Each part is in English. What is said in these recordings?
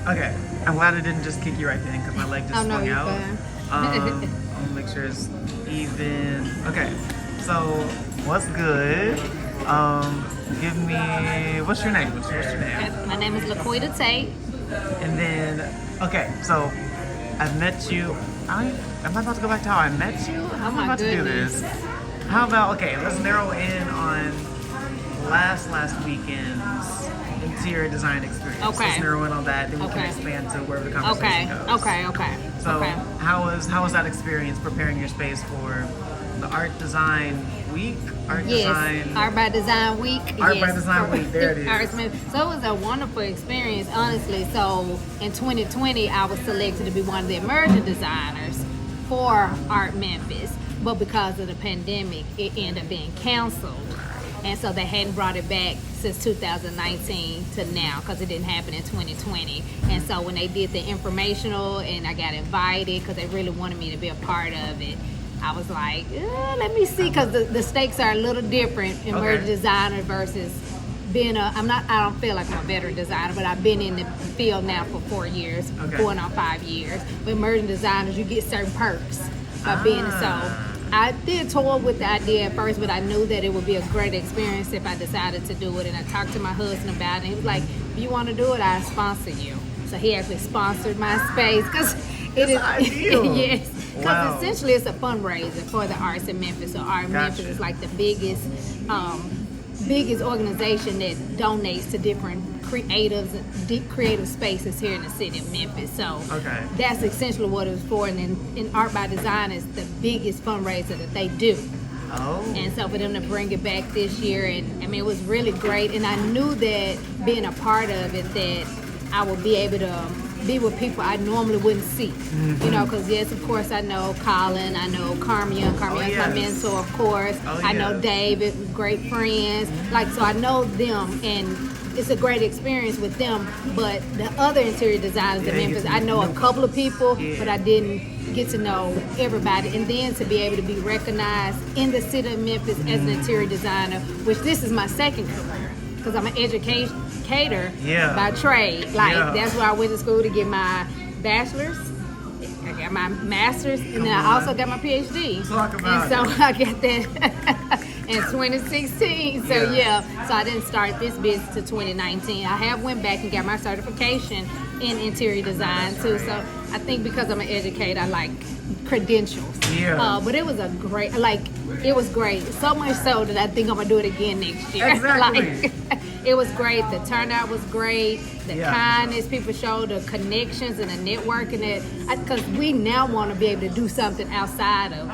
Okay, I'm glad I didn't just kick you right then because my leg just Oh no, swung you're out. fine. I'll make sure it's even. Okay, so what's good? Give me what's your name? What's your name? My name is Laquita Tate. And then okay, so I've met you. Am I about to go back to how I met you? How am I my about to do goodness. this? How about okay? Let's narrow in on last weekend's interior design experience. Okay. Let's narrow in on that, then we can Okay. expand to wherever the Okay, conversation goes. okay. So Okay. how was that experience preparing your space for the art design week? Art Yes, design. Art by Design Week. Art yes, by Design Week, there it is. So it was a wonderful experience, honestly. So in 2020, I was selected to be one of the emerging designers for Art Memphis. But because of the pandemic, it ended up being canceled. And so they hadn't brought it back since 2019 to now because it didn't happen in 2020. And so when they did the informational and I got invited because they really wanted me to be a part of it, I was like, let me see, because the stakes are a little different. Emerging designer versus being I don't feel like I'm a veteran designer, but I've been in the field now for 4 years, going on 5 years. With emerging designers, you get certain perks by being so. I did toy with the idea at first, but I knew that it would be a great experience if I decided to do it. And I talked to my husband about it. And he was like, if you want to do it, I'll sponsor you. So he actually sponsored my space because it is ideal. yes, because Wow. essentially it's a fundraiser for the arts in Memphis. So Art Memphis is like the biggest organization that donates to different creatives, deep creative spaces here in the city of Memphis. So that's essentially what it was for. And then in Art by Design is the biggest fundraiser that they do. Oh. And so for them to bring it back this year, and I mean, it was really great. And I knew that being a part of it, that I would be able to be with people I normally wouldn't see. You know, because yes, of course, I know Colin, I know Carmian. Carmian's my mentor, of course. I know David, great friends. Like, so I know them, and it's a great experience with them. But the other interior designers in Memphis, I know a couple of people, but I didn't get to know everybody. And then to be able to be recognized in the city of Memphis as an interior designer, which this is my second career, because I'm an educator by trade. Like, that's where I went to school to get my bachelor's. I got my master's, and then I also got my PhD. Talk about and so I got that in 2016. So so I didn't start this business to 2019. I have went back and got my certification in interior design too. So I think because I'm an educator, I like credentials. But it was it was great. So much so that I think I'm gonna do it again next year. Exactly. It was great. The turnout was great. The kindness people showed, the connections and the networking, because we now want to be able to do something outside of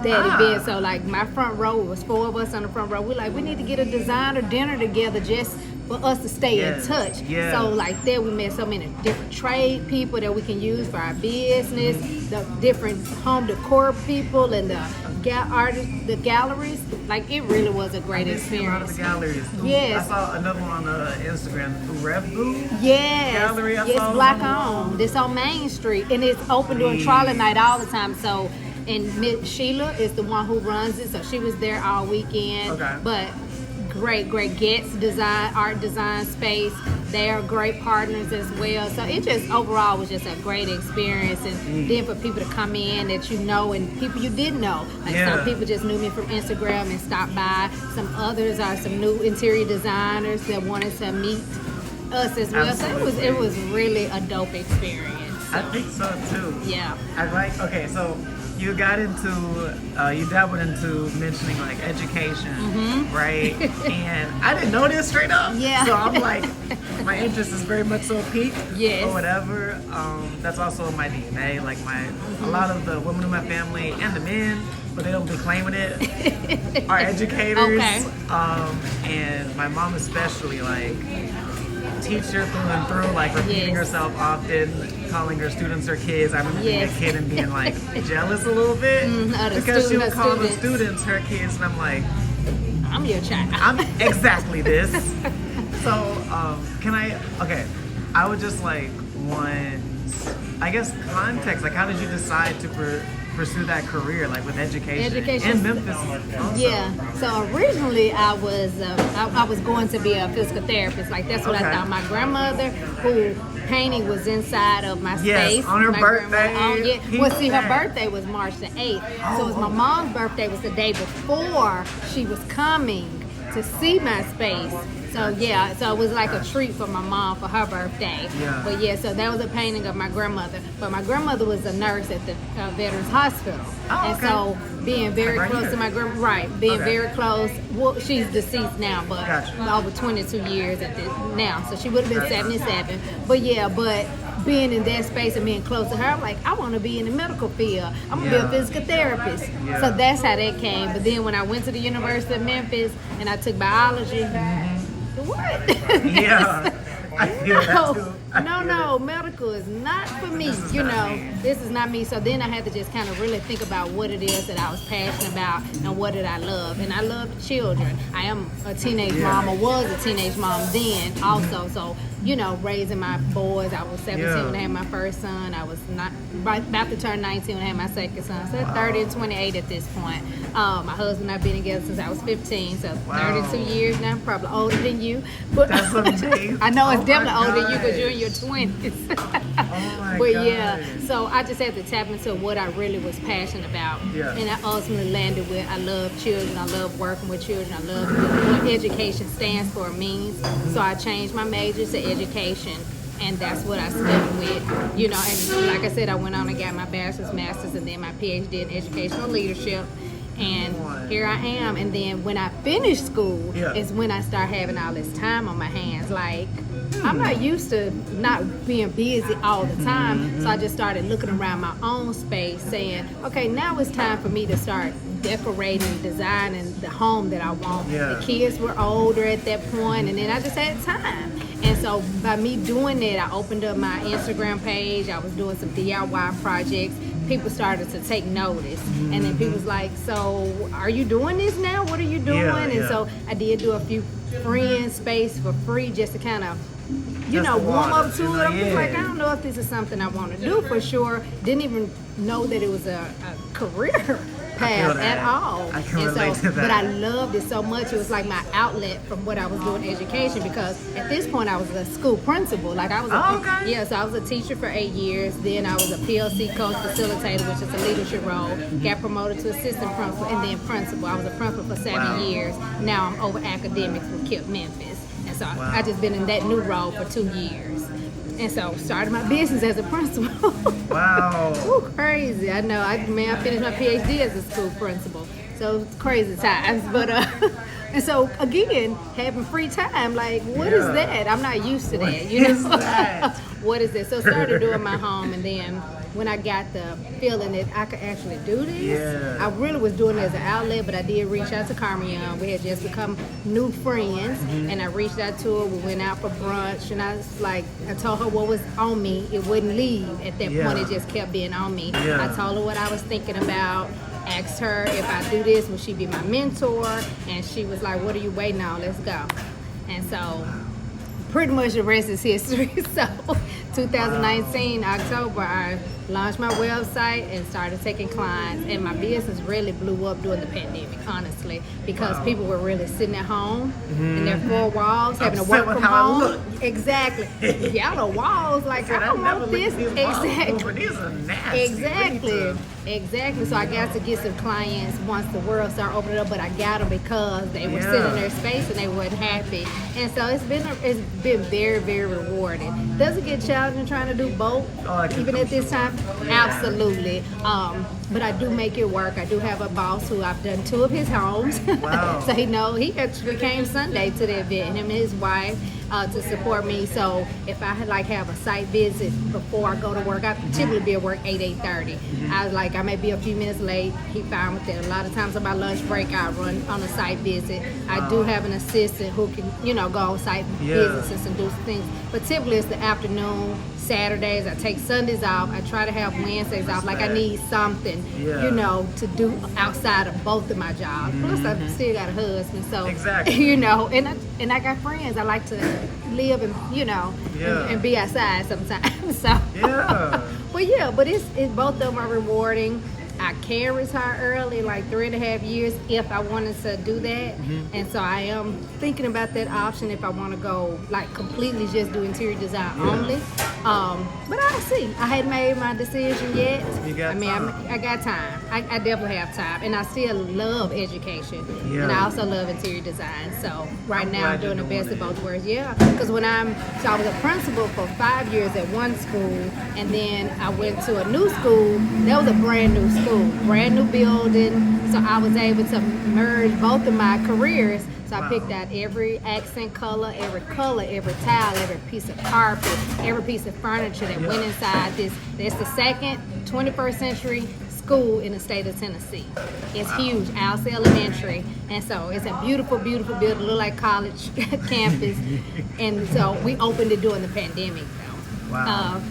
that event. So like my front row, was 4 of us on the front row. We're like, we need to get a designer dinner together just for us to stay in touch. So like there we met so many different trade people that we can use for our business, the different home decor people and the artists, the galleries. Like it really was a great experience. A lot of the galleries. Yes. I saw another one on Instagram, Revu. Yes. Gallery. It's black owned. It's on Main Street and it's open during trolley night all the time. So, and Miss Sheila is the one who runs it, so she was there all weekend. But great Getz design, art design space. They are great partners as well. So it just overall was just a great experience. And then for people to come in that you know and people you didn't know. Like some people just knew me from Instagram and stopped by. Some others are some new interior designers that wanted to meet us as well. Absolutely. So it was really a dope experience. So. I think so too. Yeah. So you got into, you dabbled into mentioning like education, right? And I didn't know this straight up. So I'm like, my interest is very much so piqued or whatever. That's also in my DNA. Like a lot of the women in my family and the men, but they don't be claiming it, are educators. And my mom especially, like, teacher through and through, like repeating herself often, calling her students her kids. I remember being a kid and being like jealous a little bit because she would call the students her kids, and I'm like, I'm your child. I'm exactly this. So I would just like want, I guess, context. Like, how did you decide to pursue that career, like with education in Memphis also? So originally I was going to be a physical therapist. Like that's what I thought. My grandmother, who painting was inside of my Yes, space. on her My birthday. yeah. Well, see, her birthday was March the 8th. So it was my mom's birthday was the day before she was coming to see my space. So yeah, so it was like a treat for my mom for her birthday. Yeah. But yeah, so that was a painting of my grandmother. But my grandmother was a nurse at the Veterans Hospital. Oh, okay. And so being very Right close here. to my grandma, right, being Okay. very close. Well, she's deceased now, but Gotcha. over 22 years at this now. So she would have been 77. But yeah, but being in that space and being close to her, I'm like, I want to be in the medical field. I'm going to be a physical therapist. Yeah. So that's how that came. But then when I went to the University of Memphis and I took biology, what? Yeah. I feel that too. No, medical is not for me. This is not me. So then I had to just kind of really think about what it is that I was passionate about and what did I love. And I loved children. I am a teenage mom, or was a teenage mom then also. So, raising my boys. I was 17 when I had my first son. I was not about to turn 19 when I had my second son. So 30 and 28 at this point. My husband and I have been together since I was 15. So 32 years now, probably older than you. But That's amazing. I know it's definitely my older than you because God. you're in your 20s. Oh my But God. yeah, so I just had to tap into what I really was passionate about. Yeah. And I ultimately landed with I love children, I love working with children, I love what education stands for, means. So I changed my major to education. And that's what I stuck with, and like I said, I went on and got my bachelor's, master's, and then my PhD in educational leadership. And here I am. And then when I finished school is when I start having all this time on my hands. Like, I'm not used to not being busy all the time. So I just started looking around my own space saying, okay, now it's time for me to start decorating, designing the home that I want. Yeah. The kids were older at that point, and then I just had time. And so by me doing that, I opened up my Instagram page. I was doing some DIY projects. People started to take notice. And then people was like, so are you doing this now? What are you doing? And so I did do a few friend space for free just to kind of, warm up to it. I'm just like, I don't know if this is something I want to do for sure. Didn't even know that it was a career path at all. I can relate to that. But I loved it so much. It was like my outlet from what I was doing in education, because at this point I was a school principal. Like I was so I was a teacher for 8 years. Then I was a PLC coach facilitator, which is a leadership role. Got promoted to assistant principal and then principal. I was a principal for 7 years. Now I'm over academics with C.A.R.L Memphis. And so I just been in that new role for 2 years. And so started my business as a principal. Wow. Ooh, crazy. I know. I finished my PhD as a school principal. So it's crazy times. But and so again, having free time, like what is that? I'm not used to that. That? What is that? So started doing my home, and then when I got the feeling that I could actually do this, I really was doing it as an outlet, but I did reach out to Carmion. We had just become new friends, and I reached out to her. We went out for brunch, and I was like, I told her what was on me. It wouldn't leave. At that point, it just kept being on me. I told her what I was thinking about. Asked her if I do this, would she be my mentor? And she was like, what are you waiting on? Let's go. And so pretty much the rest is history. So 2019 October, I launched my website and started taking clients, and my business really blew up during the pandemic, honestly, because people were really sitting at home in their four walls, having to work from home. Exactly. Yellow walls, like I don't want this. Exactly. So I got to get some clients once the world started opening up, but I got them because they were sitting in their space and they weren't happy. And so it's been very, very rewarding. Does it get challenging trying to do both, even at this time? Absolutely. But I do make it work. I do have a boss who I've done 2 of his homes. Wow. So he actually came Sunday to the event, him and his wife, to support me. So if I have a site visit before I go to work, I typically be at work 8:30. I was like, I may be a few minutes late. He fine with that. A lot of times on my lunch break, I run on a site visit. I do have an assistant who can, go on site visits and do things. But typically it's the afternoon. Saturdays, I take Sundays off. I try to have Wednesdays off. Like I need something, to do outside of both of my jobs. Plus, I still got a husband, so and I got friends. I like to live and and be outside sometimes. So but it's both of them are rewarding. I I carried C.A.R.L in like 3.5 years if I wanted to do that. And so I am thinking about that option if I want to go like completely just do interior design only. But I'll see. I hadn't made my decision yet. You got time. I got time. I definitely have time, and I still love education, Yeah. and I also love interior design. So I'm now I'm glad doing the you're best of doing both worlds. Yeah, because I was a principal for 5 years at one school, and then I went to a new school. That was a brand new school, brand new building. So I was able to merge both of my careers. So I picked out every accent color, every tile, every piece of carpet, every piece of furniture that went inside this. It's the second 21st century school in the state of Tennessee. It's huge, Alce Elementary. And so it's a beautiful, beautiful building, look like college campus. And so we opened it during the pandemic though. Wow.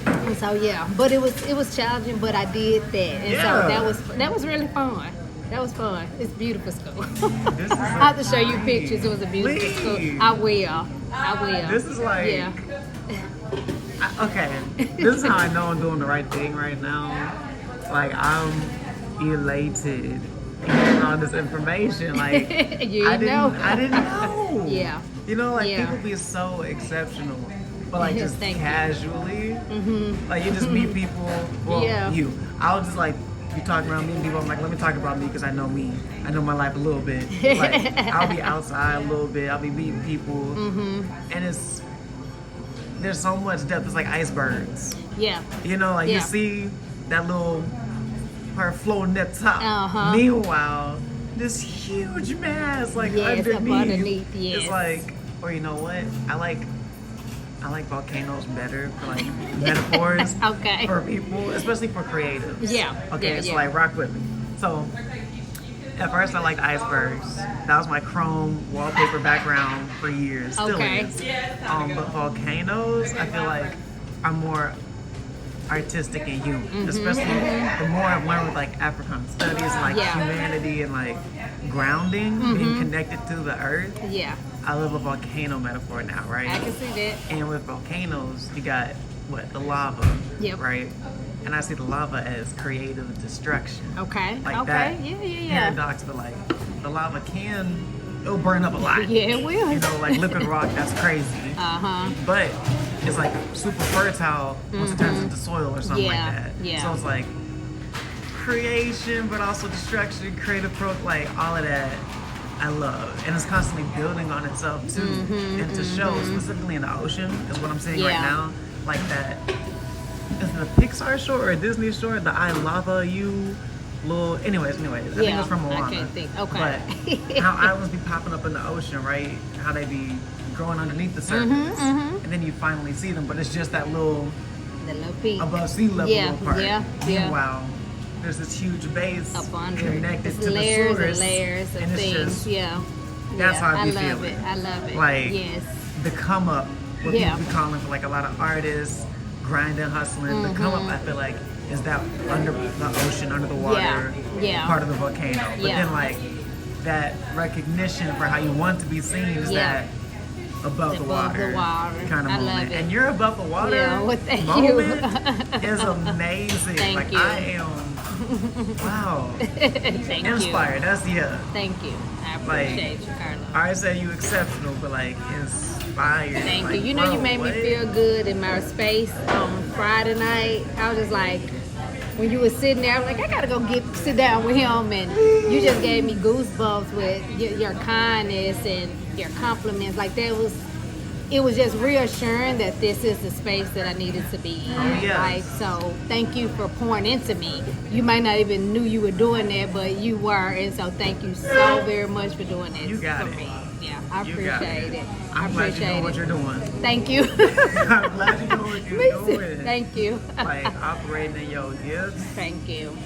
And so yeah, but it was challenging, but I did that. And so that was really fun. That was fun. It's a beautiful school. I have to show you pictures. It was a beautiful school. I will. This is like, yeah. Okay, this is how I know I'm doing the right thing right now. Like, I'm elated hearing all this information. Like, I didn't know. Yeah. You know, like, people be so exceptional, but like just casually, like you just meet people. Well, I'll just like be talking around meeting people. I'm like, let me talk about me because I know me. I know my life a little bit. Like, I'll be outside a little bit. I'll be meeting people, and there's so much depth. It's like icebergs. Yeah. You know, like you see that little part floating at the top. Meanwhile, this huge mass like underneath. It's like, or you know what? I like volcanoes better for like metaphors for people, especially for creatives. So like rock with me. So at first I liked icebergs. That was my chrome wallpaper background for years. Still is. But volcanoes, I feel like are more artistic and human. Especially the more I've learned with like African studies, like humanity and like grounding, being connected to the earth. I love a volcano metaphor now, right? I can see that. And with volcanoes, you got the lava, right? And I see the lava as creative destruction. Like that paradox, but like the lava it'll burn up a lot. Yeah, it will. You know, like liquid rock, that's crazy. But it's like super fertile once it turns into soil or something like that. So it's like creation, but also destruction, creative growth, like all of that. I love, and it's constantly building on itself too, and to show specifically in the ocean is what I'm seeing right now. Like that, is it a Pixar short or a Disney short? The I Lava You little. Anyways, I think it was from Moana. I can't think. But how islands be popping up in the ocean, right? How they be growing underneath the surface, and then you finally see them, but it's just that little peak above sea level little part. Meanwhile, there's this huge base up under connected to layers the source, and layers of and it's things. Just, that's how I be feeling. I love it. Like the come up, what people be calling for like a lot of artists, grinding, hustling. The come up, I feel like, is that under the ocean, under the water, part of the volcano. But then like that recognition for how you want to be seen is that above the water kind of moment. And you're above the water moment is amazing. Thank you. I am wow. Thank inspired. You. That's Thank you. I appreciate you, Carla. I say you exceptional, but like inspired. Thank you. You know, you made me feel good in my space on Friday night. I was just like, when you were sitting there, I was like, I gotta go sit down with him, and you just gave me goosebumps with your kindness and your compliments. Like it was just reassuring that this is the space that I needed to be in. Like, so thank you for pouring into me. You might not even knew you were doing that, but you were, and so thank you so very much for doing this for me. Yeah, I appreciate it. I'm glad you know what you're doing. Thank you. I'm glad you know what you're doing. Thanking you. Like operating in your gifts. Thank you.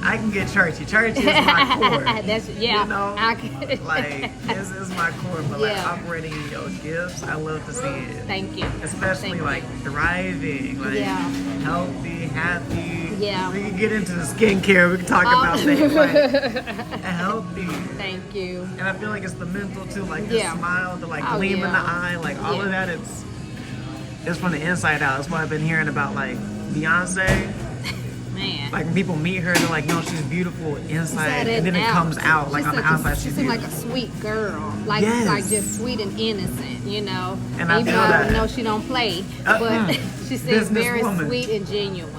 I can get churchy. Church is my core. You know, like this is my core. But like operating in your gifts, I love to see it. Thank you. Especially like thriving, like healthy, happy. Yeah. We can get into the skincare. We can talk about things like healthy. Thank you. And I feel like it's the mental too, like the smile, the like gleam in the eye, like all of that. It's from the inside out. That's why I've been hearing about like Beyonce. Man. Like when people meet her, they're like, no, she's beautiful inside, and then it out. comes out like on the outside. She She's seems beautiful. like a sweet girl, like just sweet and innocent, you know. And I even feel though that. I know she don't play, but she seems very Businesswoman. sweet and genuine.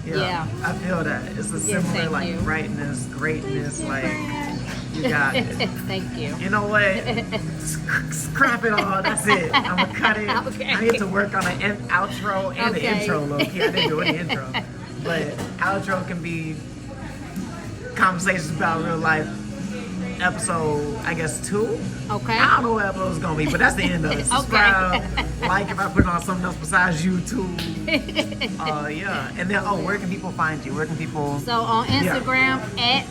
Yeah. I feel that. It's a Yes, similar thank like you. brightness, greatness, like you got it. Thank you. You know what? Scrap it all. That's it. I'm gonna cut it. Okay. I need to work on an outro and the Okay. intro. Low key, I didn't do any intro, but outro can be conversations about real life. Episode, I guess 2. Okay. I don't know what episode it's gonna be, but that's the end of it. Subscribe, like if I put it on something else besides YouTube. Yeah. And then, where can people find you? Where can people? So on Instagram at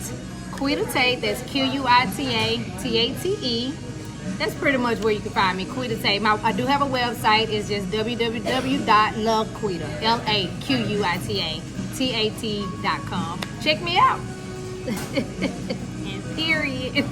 Quita Tate, that's QUITA That's pretty much where you can find me, Quita Tate. I do have a website. It's just www.laquita, LAQUITA TAT.com. Check me out. And period.